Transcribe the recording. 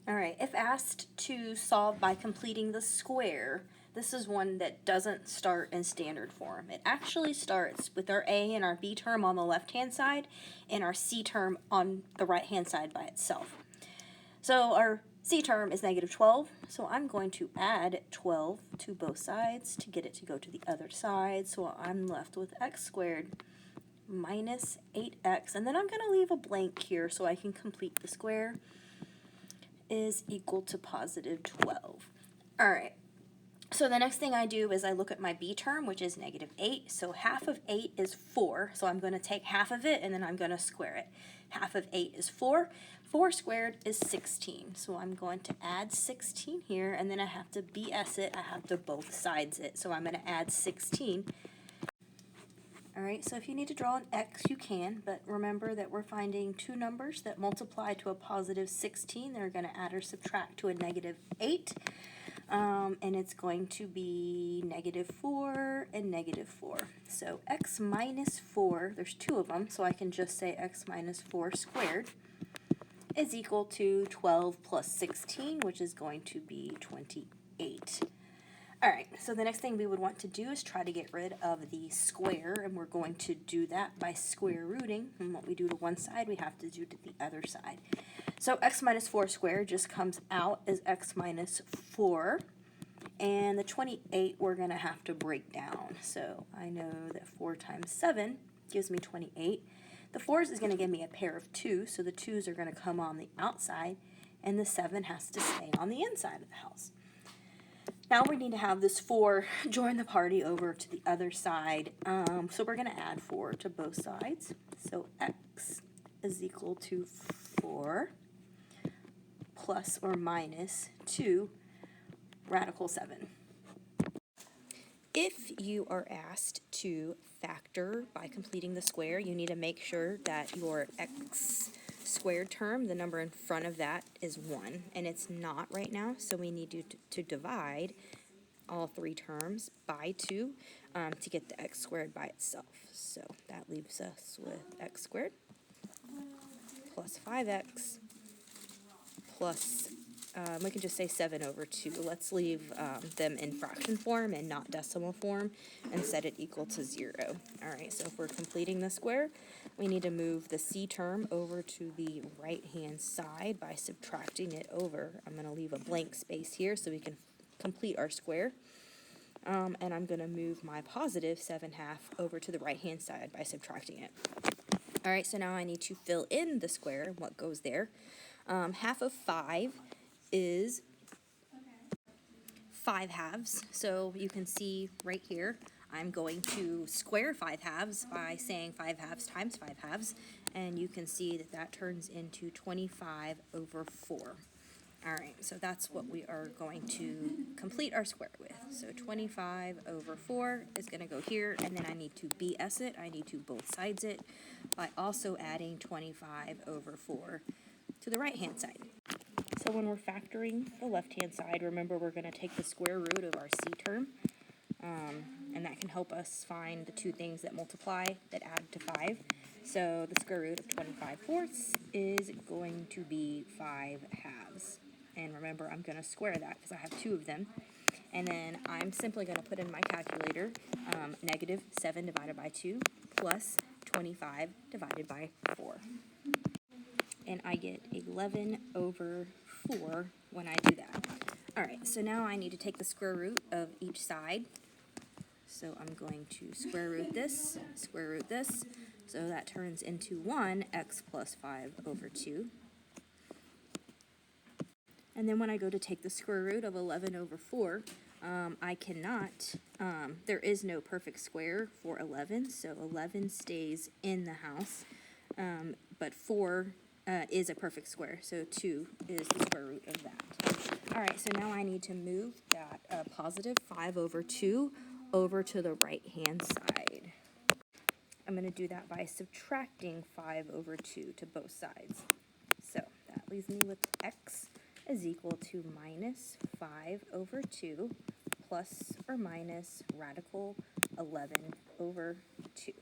All right, if asked to solve by completing the square, this is one that doesn't start in standard form. It actually starts with our A and our B term on the left-hand side and our C term on the right-hand side by itself. So our C term is negative 12, so I'm going to add 12 to both sides to get it to go to the other side. So I'm left with x squared minus 8x, and then I'm going to leave a blank here so I can complete the square, is equal to positive 12. All right, so the next thing I do is I look at my B term, which is negative 8. So half of 8 is 4, so I'm going to take half of it and then I'm going to square it. Half of 8 is 4. 4 squared is 16, so I'm going to add 16 here, and then I have to BS it. I have to both sides it, so I'm going to add 16. All right, so if you need to draw an X, you can, but remember that we're finding two numbers that multiply to a positive 16. They're going to add or subtract to a negative 8, and it's going to be negative 4 and negative 4. So x minus 4, there's two of them, so I can just say x minus 4 squared is equal to 12 plus 16, which is going to be 28. All right, so the next thing we would want to do is try to get rid of the square, and we're going to do that by square rooting. And what we do to one side, we have to do to the other side. So x minus 4 squared just comes out as x minus 4, and the 28 we're going to have to break down. So I know that 4 times 7 gives me 28. The 4's is going to give me a pair of 2, so the 2's are going to come on the outside, and the 7 has to stay on the inside of the house. Now we need to have this 4 join the party over to the other side, so we're going to add 4 to both sides. So x is equal to 4 plus or minus 2 radical 7. If you are asked to factor by completing the square, you need to make sure that your x squared term, the number in front of that, is 1, and it's not right now, so we need to divide all three terms by 2 to get the x squared by itself. So that leaves us with x squared plus 5x plus, we can just say 7 over 2. Let's leave them in fraction form and not decimal form and set it equal to 0. All right, so if we're completing the square, we need to move the C term over to the right-hand side by subtracting it over. I'm going to leave a blank space here so we can complete our square. And I'm going to move my positive 7/2 over to the right-hand side by subtracting it. All right, so now I need to fill in the square and what goes there. Half of 5 is 5/2, so you can see right here I'm going to square 5/2 by saying 5/2 times 5/2, and you can see that that turns into 25 over 4. All right, so that's what we are going to complete our square with. So 25 over 4 is going to go here, and then I need to BS it. I need to both sides it by also adding 25 over 4 to the right-hand side. So when we're factoring the left-hand side, remember we're going to take the square root of our C term, and that can help us find the two things that multiply, that add to 5. So the square root of 25/4 is going to be 5/2. And remember, I'm going to square that because I have two of them. And then I'm simply going to put in my calculator, negative 7 divided by 2 plus 25 divided by 4. And I get 11 over 4 when I do that. All right, so now I need to take the square root of each side. So I'm going to square root this, so that turns into 1x plus 5 over 2. And then when I go to take the square root of 11 over 4, I cannot, there is no perfect square for 11, so 11 stays in the house, but 4 is a perfect square, so 2 is the square root of that. All right, so now I need to move that positive 5 over 2 over to the right-hand side. I'm going to do that by subtracting 5 over 2 to both sides. So that leaves me with x is equal to minus 5 over 2 plus or minus radical 11 over 2.